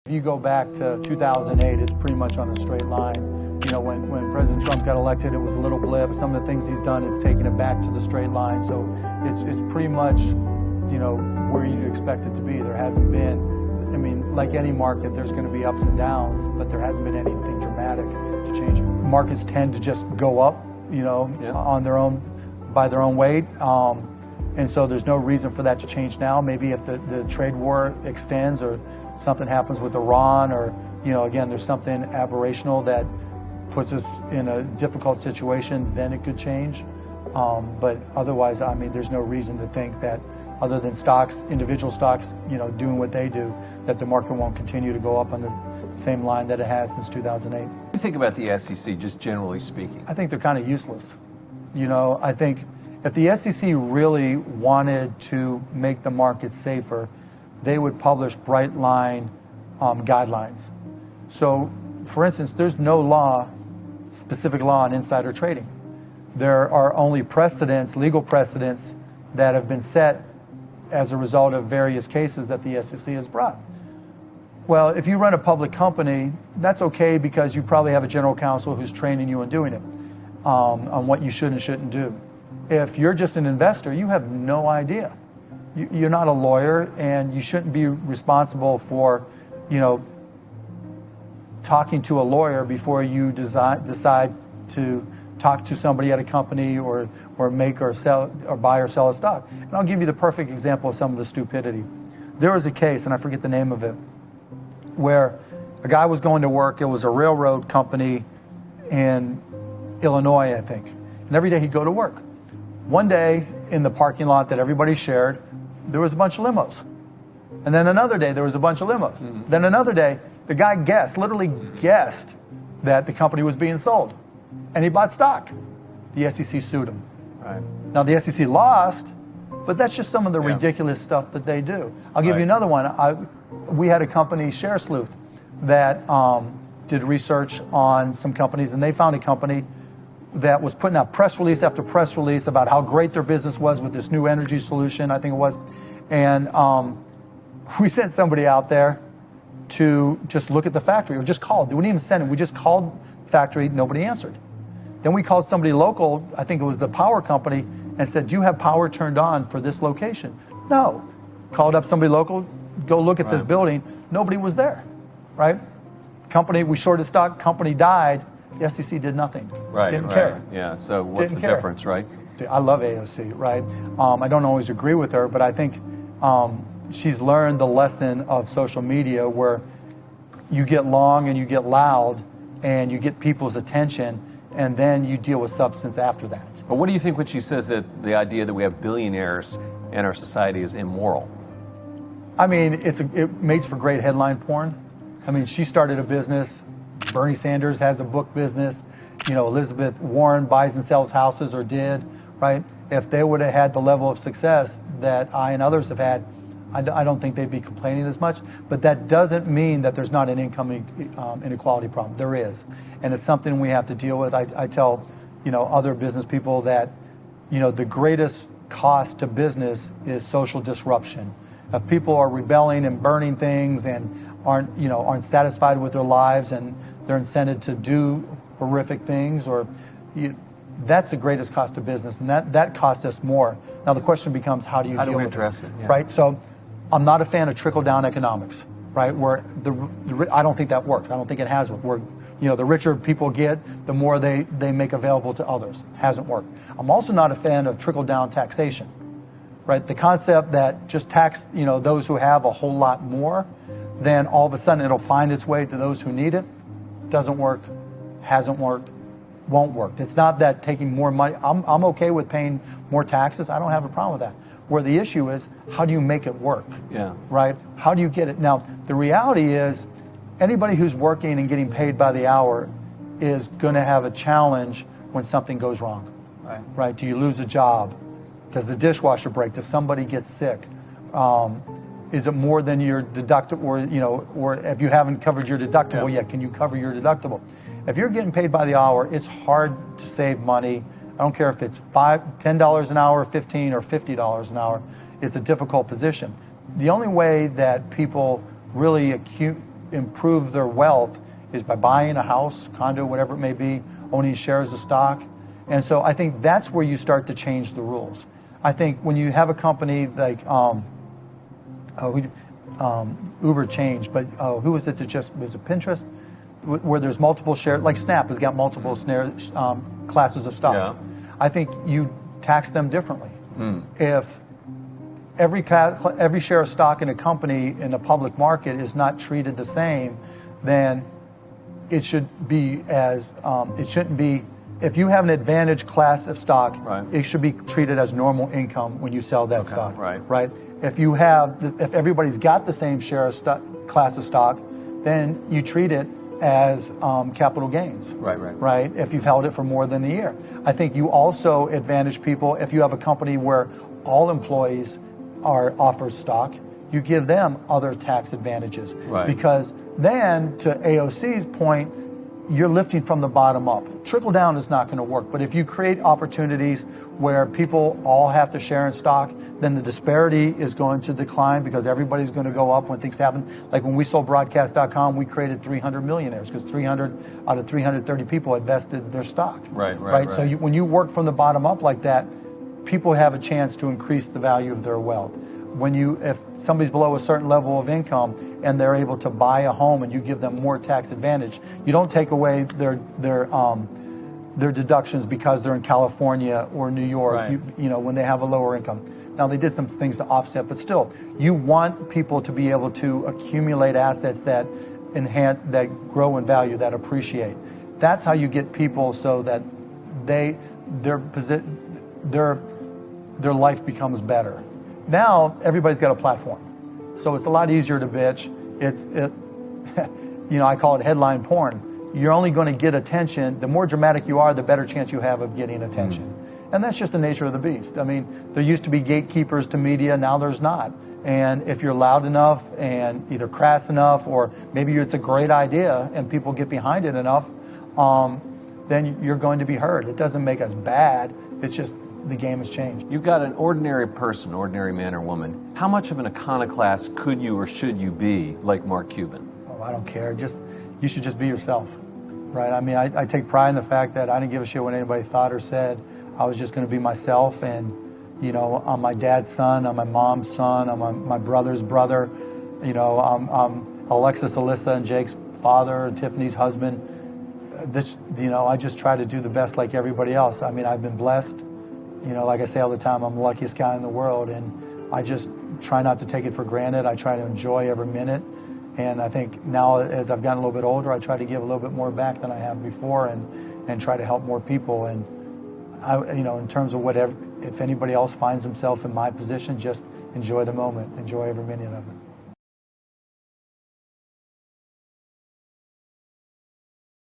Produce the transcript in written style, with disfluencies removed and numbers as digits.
If you go back to 2008, it's pretty much on a straight line. You know, when President Trump got elected, it was a little blip. Some of the things he's done, it's taken it back to the straight line. So it's pretty much, you know, where you'd expect it to be. There hasn't been, I mean, like any market, there's going to be ups and downs, but there hasn't been anything dramatic to change it. Markets tend to just go up, you know, on their own, by their own weight. And so there's no reason for that to change now. Maybe if the trade war extends or something happens with Iran, or, you know, again, there's something aberrational that puts us in a difficult situation, then it could change. But otherwise, I mean, there's no reason to think that, other than stocks, individual stocks, you know, doing what they do, that the market won't continue to go up on the same line that it has since 2008. What do you think about the SEC, just generally speaking? I think they're kind of useless. You know, I think if the SEC really wanted to make the market safer, they would publish bright line guidelines. So, for instance, there's no law, specific law on insider trading. There are only precedents, legal precedents, that have been set as a result of various cases that the SEC has brought. Well, if you run a public company, that's okay because you probably have a general counsel who's training you in doing it, on what you should and shouldn't do. If you're just an investor, you have no idea. You're not a lawyer, and you shouldn't be responsible for, you know, talking to a lawyer before you decide to talk to somebody at a company or make or sell or buy or sell a stock. And I'll give you the perfect example of some of the stupidity. There was a case, and I forget the name of it, where a guy was going to work. It was a railroad company in Illinois, I think. And every day he'd go to work. One day in the parking lot that everybody shared, there was a bunch of limos. And then another day there was a bunch of limos. Mm-hmm. Then another day, the guy literally guessed that the company was being sold. And he bought stock. The SEC sued him. Right. Now the SEC lost, but that's just some of the ridiculous stuff that they do. I'll give you another one. We had a company, Share Sleuth, that did research on some companies, and they found a company that was putting out press release after press release about how great their business was with this new energy solution, I think it was. And we sent somebody out there to just look at the factory, or just called. We didn't even send it. We just called the factory. Nobody answered. Then we called somebody local, I think it was the power company, and said, do you have power turned on for this location? No. Called up somebody local, go look at this building. Nobody was there, right? Company, we shorted stock, company died. The SEC did nothing. Didn't care. Yeah, so what's the difference, right? I love AOC, right? I don't always agree with her, but I think she's learned the lesson of social media, where you get long and you get loud and you get people's attention, and then you deal with substance after that. But what do you think when she says that the idea that we have billionaires in our society is immoral? I mean, it makes for great headline porn. I mean, she started a business. Bernie Sanders has a book business. You know, Elizabeth Warren buys and sells houses, or did, right? If they would have had the level of success that I and others have had, I don't think they'd be complaining as much. But that doesn't mean that there's not an income inequality problem. There is. And it's something we have to deal with. I tell, you know, other business people that, you know, the greatest cost to business is social disruption. If people are rebelling and burning things and aren't satisfied with their lives, and they're incented to do horrific things, that's the greatest cost to business, and that costs us more. Now the question becomes, how do you deal with address it? Yeah. Right? So I'm not a fan of trickle-down economics, right? Where I don't think that works. I don't think it has worked. Where, you know, the richer people get, the more they make available to others. Hasn't worked. I'm also not a fan of trickle-down taxation, right? The concept that just tax, you know, those who have a whole lot more, then all of a sudden it'll find its way to those who need it. Doesn't work, hasn't worked, won't work. It's not that taking more money. I'm okay with paying more taxes. I don't have a problem with that. Where the issue is, how do you make it work? Yeah. Right? How do you get it? Now, the reality is, anybody who's working and getting paid by the hour is going to have a challenge when something goes wrong. Right? Do you lose a job? Does the dishwasher break? Does somebody get sick? Is it more than your deductible, or if you haven't covered your deductible yet, can you cover your deductible? If you're getting paid by the hour, it's hard to save money. I don't care if it's $10 an hour, $15 or $50 an hour. It's a difficult position. The only way that people really improve their wealth is by buying a house, condo, whatever it may be, owning shares of stock. And so I think that's where you start to change the rules. I think when you have a company like Uber changed, but who was it that just was it Pinterest, where there's multiple shares, like Snap has got multiple classes of stock. Yeah. I think you tax them differently. If every share of stock in a company in the public market is not treated the same, then it should be it shouldn't be. If you have an advantage class of stock, right, it should be treated as normal income when you sell that stock. Right. If everybody's got the same share of class of stock, then you treat it as capital gains. Right. If you've held it for more than a year, I think you also advantage people. If you have a company where all employees are offered stock, you give them other tax advantages. Right. Because then, to AOC's point, you're lifting from the bottom up. Trickle down is not going to work. But if you create opportunities where people all have to share in stock, then the disparity is going to decline because everybody's going to go up when things happen. Like when we sold broadcast.com, we created 300 millionaires because 300 out of 330 people had vested their stock. Right. So when you work from the bottom up like that, people have a chance to increase the value of their wealth. If somebody's below a certain level of income and they're able to buy a home and you give them more tax advantage, you don't take away their deductions because they're in California or New York. Right. When they have a lower income. Now they did some things to offset, but still, you want people to be able to accumulate assets that enhance, that grow in value, that appreciate. That's how you get people so that their life becomes better. Now everybody's got a platform, so it's a lot easier to bitch. I call it headline porn. You're only going to get attention. The more dramatic you are, the better chance you have of getting attention. And that's just the nature of the beast. I mean, there used to be gatekeepers to media. Now there's not. And if you're loud enough and either crass enough, or maybe it's a great idea and people get behind it enough, then you're going to be heard. It doesn't make us bad. It's just the game has changed. You've got an ordinary person, ordinary man or woman. How much of an iconoclast could you or should you be like Mark Cuban? Oh, I don't care. You should just be yourself, right? I mean, I take pride in the fact that I didn't give a shit what anybody thought or said. I was just going to be myself, and I'm my dad's son, I'm my mom's son, I'm my brother's brother. I'm Alexis, Alyssa, and Jake's father, Tiffany's husband. I just try to do the best like everybody else. I mean, I've been blessed. Like I say all the time, I'm the luckiest guy in the world, and I just try not to take it for granted. I try to enjoy every minute, and I think now as I've gotten a little bit older, I try to give a little bit more back than I have before, and try to help more people. And in terms of whatever, if anybody else finds himself in my position, just enjoy the moment, enjoy every minute of it.